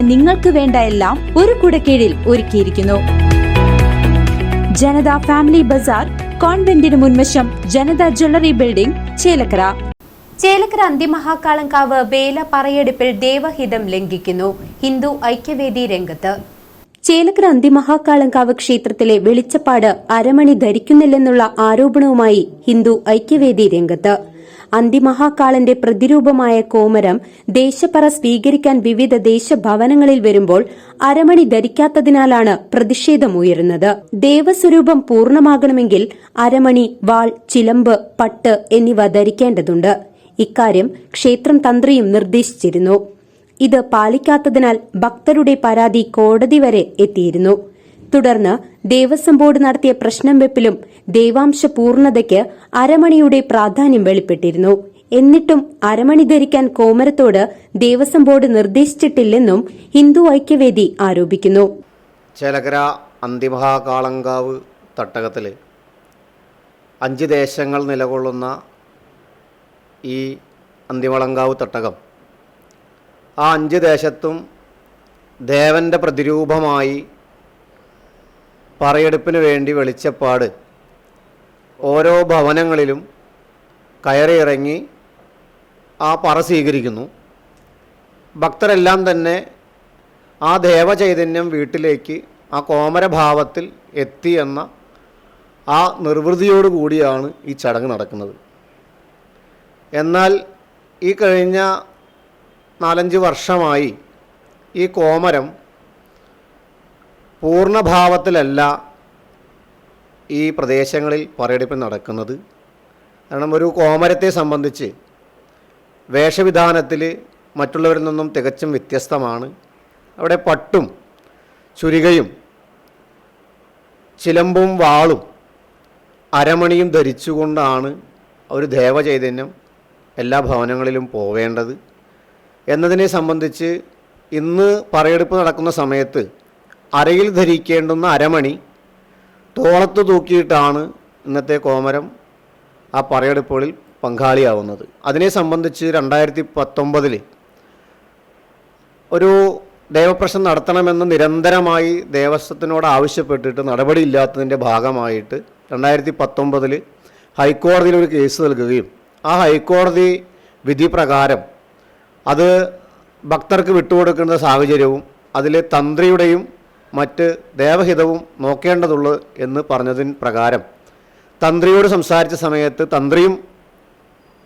നിങ്ങൾക്ക് വേണ്ട എല്ലാം ഒരു കുടക്കീഴിൽ ഒരുക്കിയിരിക്കുന്നു. ജനത ഫാമിലി ബസാർ, കോൺവെന്റിന് മുൻവശം, ജനത ജ്വല്ലറി ബിൽഡിംഗ്, ചേലക്കര. ചേലക്കര അന്തിമഹാകാളങ്കാവ് വേല പറയെടുപ്പിൽ ദേവഹിതം ലംഘിക്കുന്നു. ഹിന്ദു ഐക്യവേദി രംഗത്ത്. ചേലക്കര അന്തിമഹാകാളങ്കാവ് ക്ഷേത്രത്തിലെ വെളിച്ചപ്പാട് അരമണി ധരിക്കുന്നില്ലെന്നുള്ള ആരോപണവുമായി ഹിന്ദു ഐക്യവേദി രംഗത്ത്. അന്തിമഹാകാളന്റെ പ്രതിരൂപമായ കോമരം ദേശപ്പറ സ്വീകരിക്കാൻ വിവിധ ദേശഭവനങ്ങളിൽ വരുമ്പോൾ അരമണി ധരിക്കാത്തതിനാലാണ് പ്രതിഷേധമുയരുന്നത്. ദേവസ്വരൂപം പൂർണ്ണമാകണമെങ്കിൽ അരമണി, വാൾ, ചിലമ്പ്, പട്ട് എന്നിവ ധരിക്കേണ്ടതുണ്ട്. ഇക്കാര്യം ക്ഷേത്രം തന്ത്രിയും നിർദ്ദേശിച്ചിരുന്നു. ഇത് പാലിക്കാത്തതിനാൽ ഭക്തരുടെ പരാതി കോടതി വരെ എത്തിയിരുന്നു. തുടർന്ന് ദേവസ്വം ബോർഡ് നടത്തിയ പ്രശ്നം വെപ്പിലും ദേവാംശ പൂർണ്ണതയ്ക്ക് അരമണിയുടെ പ്രാധാന്യം വെളിപ്പെട്ടിരുന്നു. എന്നിട്ടും അരമണി ധരിക്കാൻ കോമരത്തോട് ദേവസ്വം ബോർഡ് നിർദ്ദേശിച്ചിട്ടില്ലെന്നും ഹിന്ദു ഐക്യവേദി ആരോപിക്കുന്നു. ചേലക്കര അന്തിമഹാകാളങ്കാവ് തട്ടകത്തിൽ 5 ദേശങ്ങൾ നിലകൊള്ളുന്ന ഈ അന്തിമളങ്കാവ് തട്ടകം ആ 5 ദേശത്തും ദേവൻ്റെ പ്രതിരൂപമായി പറയെടുപ്പിന് വേണ്ടി വെളിച്ചപ്പാട് ഓരോ ഭവനങ്ങളിലും കയറിയിറങ്ങി ആ പറ സ്വീകരിക്കുന്നു. ഭക്തരെല്ലാം തന്നെ ആ ദേവചൈതന്യം വീട്ടിലേക്ക് ആ കോമരഭാവത്തിൽ എത്തി എന്ന ആ നിർവൃതിയോടുകൂടിയാണ് ഈ ചടങ്ങ് നടക്കുന്നത്. എന്നാൽ ഈ കഴിഞ്ഞ 4-5 വർഷമായി ഈ കോമരം പൂർണ്ണഭാവത്തിലല്ല ഈ പ്രദേശങ്ങളിൽ പറയെടുപ്പ് നടക്കുന്നത്. കാരണം ഒരു കോമരത്തെ സംബന്ധിച്ച് വേഷവിധാനത്തിൽ മറ്റുള്ളവരിൽ നിന്നും തികച്ചും വ്യത്യസ്തമാണ്. അവിടെ പട്ടും ചുരികയും ചിലമ്പും വാളും അരമണിയും ധരിച്ചുകൊണ്ടാണ് ഒരു ദേവചൈതന്യം എല്ലാ ഭവനങ്ങളിലും പോവേണ്ടത് എന്നതിനെ സംബന്ധിച്ച് ഇന്ന് പറയെടുപ്പ് നടക്കുന്ന സമയത്ത് അരയിൽ ധരിക്കേണ്ടുന്ന അരമണി തോളത്ത് തൂക്കിയിട്ടാണ് ഇന്നത്തെ കോമരം ആ പറയെടുപ്പുകളിൽ പങ്കാളിയാവുന്നത്. അതിനെ സംബന്ധിച്ച് 2019 ഒരു ദേവപ്രശ്നം നടത്തണമെന്ന് നിരന്തരമായി ദേവസ്വത്തിനോട് ആവശ്യപ്പെട്ടിട്ട് നടപടിയില്ലാത്തതിൻ്റെ ഭാഗമായിട്ട് 2019 ഹൈക്കോടതിയിൽ ഒരു കേസ് നൽകുകയും ആ ഹൈക്കോടതി വിധി പ്രകാരം അത് ഭക്തർക്ക് വിട്ടുകൊടുക്കുന്ന സാഹചര്യവും അതിൽ തന്ത്രിയുടെയും മറ്റ് ദേവഹിതവും നോക്കേണ്ടതുള്ളൂ എന്ന് പറഞ്ഞതിന് പ്രകാരം തന്ത്രിയോട് സംസാരിച്ച സമയത്ത് തന്ത്രിയും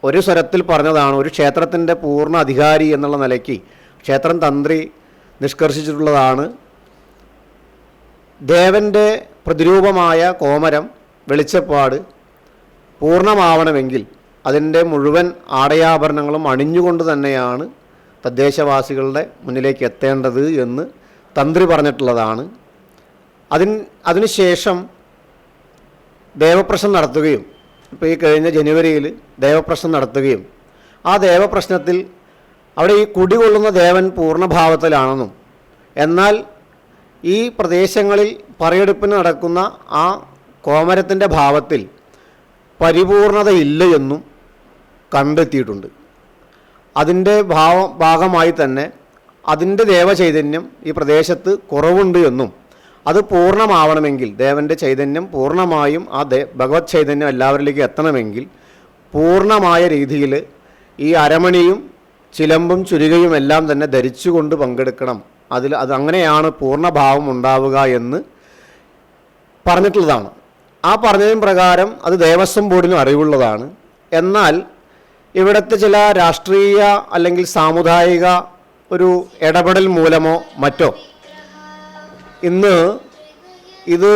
ഒരു സ്വരത്തിൽ പറഞ്ഞതാണ്, ഒരു ക്ഷേത്രത്തിൻ്റെ പൂർണ്ണ അധികാരി എന്നുള്ള നിലയ്ക്ക് ക്ഷേത്രം തന്ത്രി നിഷ്കർഷിച്ചിട്ടുള്ളതാണ്, ദേവൻ്റെ പ്രതിരൂപമായ കോമരം വെളിച്ചപ്പാട് പൂർണ്ണമാവണമെങ്കിൽ അതിൻ്റെ മുഴുവൻ ആടയാഭരണങ്ങളും അണിഞ്ഞുകൊണ്ട് തന്നെയാണ് തദ്ദേശവാസികളുടെ മുന്നിലേക്ക് എത്തേണ്ടത് എന്ന് തന്ത്രി പറഞ്ഞിട്ടുള്ളതാണ്. അതിനുശേഷം ദേവപ്രശ്നം നടത്തുകയും ഇപ്പോൾ ഈ കഴിഞ്ഞ ജനുവരിയിൽ ദേവപ്രശ്നം നടത്തുകയും ആ ദേവപ്രശ്നത്തിൽ അവിടെ ഈ കുടികൊള്ളുന്ന ദേവൻ പൂർണ്ണഭാവത്തിലാണെന്നും എന്നാൽ ഈ പ്രദേശങ്ങളിൽ പറയെടുപ്പിന് നടക്കുന്ന ആ കോമരത്തിൻ്റെ ഭാവത്തിൽ പരിപൂർണതയില്ല എന്നും കണ്ടെത്തിയിട്ടുണ്ട്. അതിൻ്റെ ഭാഗമായി തന്നെ അതിൻ്റെ ദേവചൈതന്യം ഈ പ്രദേശത്ത് കുറവുണ്ട് എന്നും അത് പൂർണ്ണമാവണമെങ്കിൽ ദേവൻ്റെ ചൈതന്യം പൂർണ്ണമായും ആ ഭഗവത് ചൈതന്യം എല്ലാവരിലേക്ക് എത്തണമെങ്കിൽ പൂർണ്ണമായ രീതിയിൽ ഈ അരമണിയും ചിലമ്പും ചുരികയും എല്ലാം തന്നെ ധരിച്ചുകൊണ്ട് പങ്കെടുക്കണം. അതങ്ങനെയാണ് പൂർണ്ണഭാവം ഉണ്ടാവുക എന്ന് പറഞ്ഞിട്ടുള്ളതാണ്. ആ പറഞ്ഞതിന് പ്രകാരം അത് ദേവസ്വം ബോർഡിനും അറിവുള്ളതാണ്. എന്നാൽ ഇവിടുത്തെ ചില രാഷ്ട്രീയ അല്ലെങ്കിൽ സാമുദായിക ഒരു ഇടപെടൽ മൂലമോ മറ്റോ ഇന്ന് ഇത്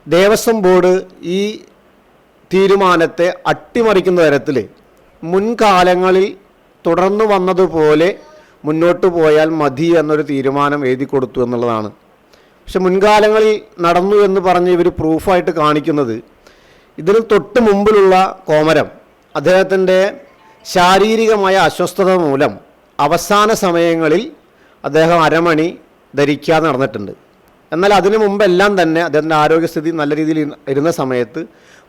ദേവസ്വം ബോർഡ് ഈ തീരുമാനത്തെ അട്ടിമറിക്കുന്ന തരത്തിൽ മുൻകാലങ്ങളിൽ തുടർന്നു വന്നതുപോലെ മുന്നോട്ട് പോയാൽ മതി എന്നൊരു തീരുമാനം എഴുതി കൊടുത്തു എന്നുള്ളതാണ്. പക്ഷെ മുൻകാലങ്ങളിൽ നടന്നു എന്ന് പറഞ്ഞ് ഇവർ പ്രൂഫായിട്ട് കാണിക്കുന്നത് ഇതിന് തൊട്ട് മുമ്പിലുള്ള കോമരം അദ്ദേഹത്തിൻ്റെ ശാരീരികമായ അസ്വസ്ഥത മൂലം അവസാന സമയങ്ങളിൽ അദ്ദേഹം അരമണി ധരിക്കാതെ നടന്നിട്ടുണ്ട്. എന്നാൽ അതിനു മുമ്പെല്ലാം തന്നെ അദ്ദേഹത്തിൻ്റെ ആരോഗ്യസ്ഥിതി നല്ല രീതിയിൽ ഇരുന്ന സമയത്ത്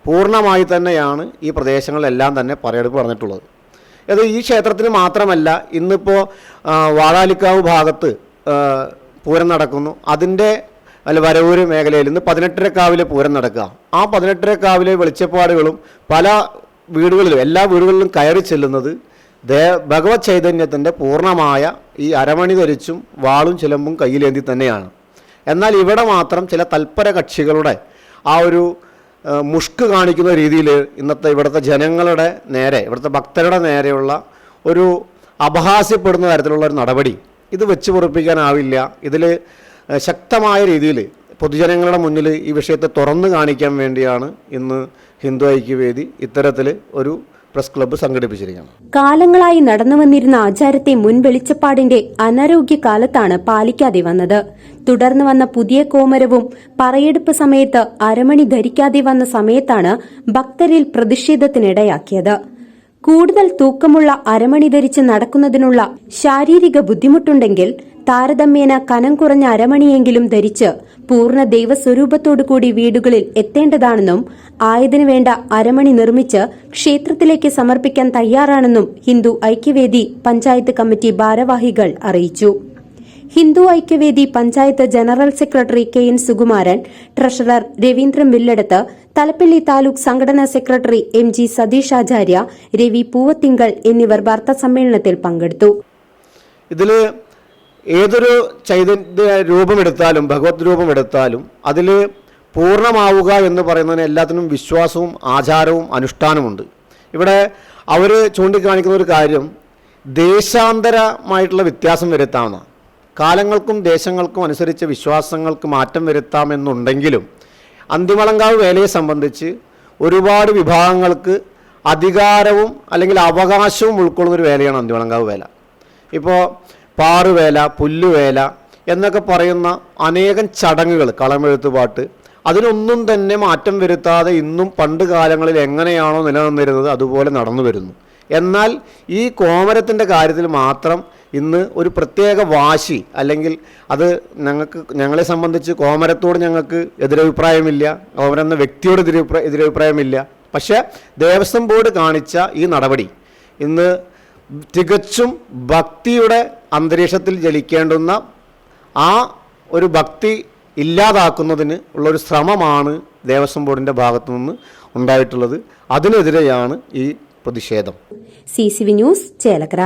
പൂർണ്ണമായി തന്നെയാണ് ഈ പ്രദേശങ്ങളിലെല്ലാം തന്നെ പറയെടുപ്പ് നടന്നിട്ടുള്ളത്. അത് ഈ ക്ഷേത്രത്തിന് മാത്രമല്ല, ഇന്നിപ്പോൾ വാഴാലിക്കാവ് ഭാഗത്ത് പൂരം നടക്കുന്നു. അതിൻ്റെ വരവൂര് മേഖലയിൽ ഇന്ന് 18-കാവിലെ പൂരം നടക്കുക. ആ 18-കാവിലെ വെളിച്ചപ്പാടുകളും പല വീടുകളിലും, എല്ലാ വീടുകളിലും കയറി ചെല്ലുന്നത് ഭഗവത് ചൈതന്യത്തിൻ്റെ പൂർണ്ണമായ ഈ അരമണി ധരിച്ചും വാളും ചിലമ്പും കയ്യിലേന്തി തന്നെയാണ്. എന്നാൽ ഇവിടെ മാത്രം ചില തൽപര കക്ഷികളുടെ ആ ഒരു മുഷ്ക് കാണിക്കുന്ന രീതിയിൽ ഇന്നത്തെ ഇവിടുത്തെ ജനങ്ങളുടെ നേരെ, ഇവിടുത്തെ ഭക്തരുടെ നേരെയുള്ള ഒരു അപഹാസ്യപ്പെടുന്ന തരത്തിലുള്ള ഒരു നടപടി ഇത് വെച്ച് പൊറുപ്പിക്കാനാവില്ല. ഇതിൽ ശക്തമായ രീതിയിൽ പൊതുജനങ്ങളുടെ മുന്നിൽ ഈ വിഷയത്തെ തുറന്നു കാണിക്കാൻ വേണ്ടിയാണ് ഇന്ന് ഹിന്ദു ഐക്യവേദി ഇത്തരത്തിൽ ഒരു പ്രസ് ക്ലബ്ബ് സംഘടിപ്പിച്ചിരിക്കുന്നത്. കാലങ്ങളായി നടന്നു വന്നിരുന്ന ആചാരത്തെ മുൻ വെളിച്ചപ്പാടിന്റെ അനാരോഗ്യ കാലത്താണ് പാലിക്കാതെ വന്നത്. തുടർന്ന് വന്ന പുതിയ കോമരവും പറയെടുപ്പ് സമയത്ത് അരമണി ധരിക്കാതെ വന്ന സമയത്താണ് ഭക്തരിൽ പ്രതിഷേധത്തിനിടയാക്കിയത്. കൂടുതൽ തൂക്കമുള്ള അരമണി ധരിച്ച് നടക്കുന്നതിനുള്ള ശാരീരിക ബുദ്ധിമുട്ടുണ്ടെങ്കിൽ താരതമ്യേന കനം കുറഞ്ഞ അരമണിയെങ്കിലും ധരിച്ച് പൂർണ്ണ ദൈവസ്വരൂപത്തോടുകൂടി വീടുകളിൽ എത്തേണ്ടതാണെന്നും ആയതിനു വേണ്ട അരമണി നിർമ്മിച്ച് ക്ഷേത്രത്തിലേക്ക് സമർപ്പിക്കാൻ തയ്യാറാണെന്നും ഹിന്ദു ഐക്യവേദി പഞ്ചായത്ത് കമ്മിറ്റി ഭാരവാഹികൾ അറിയിച്ചു. Hindu Aikyavedi panchayat general secretary K N. Sukumaran, treasurer Raveendran Villadath, Thalappally taluk സംഘടനാ സെക്രട്ടറി എം.ജി. സതീഷ് ആചാര്യ, രവി പൂവത്തിങ്കൾ എന്നിവർ വാർത്താസമ്മേളനത്തിൽ പങ്കെടുത്തു. ഇതിൽ ഏതൊരു ചൈതന്യ രൂപമെടുത്താലും, ഭഗവത് രൂപമെടുത്താലും അതിൽ പൂർണ്ണമാവുക എന്ന് പറയുന്നതിന് എല്ലാത്തിനും വിശ്വാസവും ആചാരവും അനുഷ്ഠാനമുണ്ട്. ഇവിടെ അവർ ചൂണ്ടിക്കാണിക്കുന്ന ഒരു കാര്യം, ദേശാന്തരമായിട്ടുള്ള വ്യത്യാസം വരുത്താവുന്ന, കാലങ്ങൾക്കും ദേശങ്ങൾക്കും അനുസരിച്ച് വിശ്വാസങ്ങൾക്ക് മാറ്റം വരുത്താമെന്നുണ്ടെങ്കിലും അന്തിമളങ്കാവ് വേലയെ സംബന്ധിച്ച് ഒരുപാട് വിഭാഗങ്ങൾക്ക് അധികാരവും അല്ലെങ്കിൽ അവകാശവും ഉൾക്കൊള്ളുന്നൊരു വേലയാണ് അന്തിമളങ്കാവ് വേല. ഇപ്പോൾ പാറുവേല, പുല്ലുവേല എന്നൊക്കെ പറയുന്ന അനേകം ചടങ്ങുകൾ, കളമെഴുത്തുപാട്ട്, അതിനൊന്നും തന്നെ മാറ്റം വരുത്താതെ ഇന്നും പണ്ട് കാലങ്ങളിൽ എങ്ങനെയാണോ നിലനിന്നിരുന്നത് അതുപോലെ നടന്നു വരുന്നു. എന്നാൽ ഈ കോമരത്തിൻ്റെ കാര്യത്തിൽ മാത്രം ഇന്ന് ഒരു പ്രത്യേക വാശി, അല്ലെങ്കിൽ അത് ഞങ്ങളെ സംബന്ധിച്ച് കോമരത്തോട് ഞങ്ങൾക്ക് എതിരഭിപ്രായമില്ല, കോമരം എന്ന വ്യക്തിയോട് എതിരഭിപ്രായമില്ല. പക്ഷേ ദേവസ്വം ബോർഡ് കാണിച്ച ഈ നടപടി ഇന്ന് തികച്ചും ഭക്തിയുടെ അന്തരീക്ഷത്തിൽ ജലിക്കേണ്ടുന്ന ആ ഒരു ഭക്തി ഇല്ലാതാക്കുന്നതിന് ഉള്ളൊരു ശ്രമമാണ് ദേവസ്വം ബോർഡിൻ്റെ ഭാഗത്തു നിന്ന് ഉണ്ടായിട്ടുള്ളത്. അതിനെതിരെയാണ് ഈ പ്രതിഷേധം. CCV news, Chelakkara.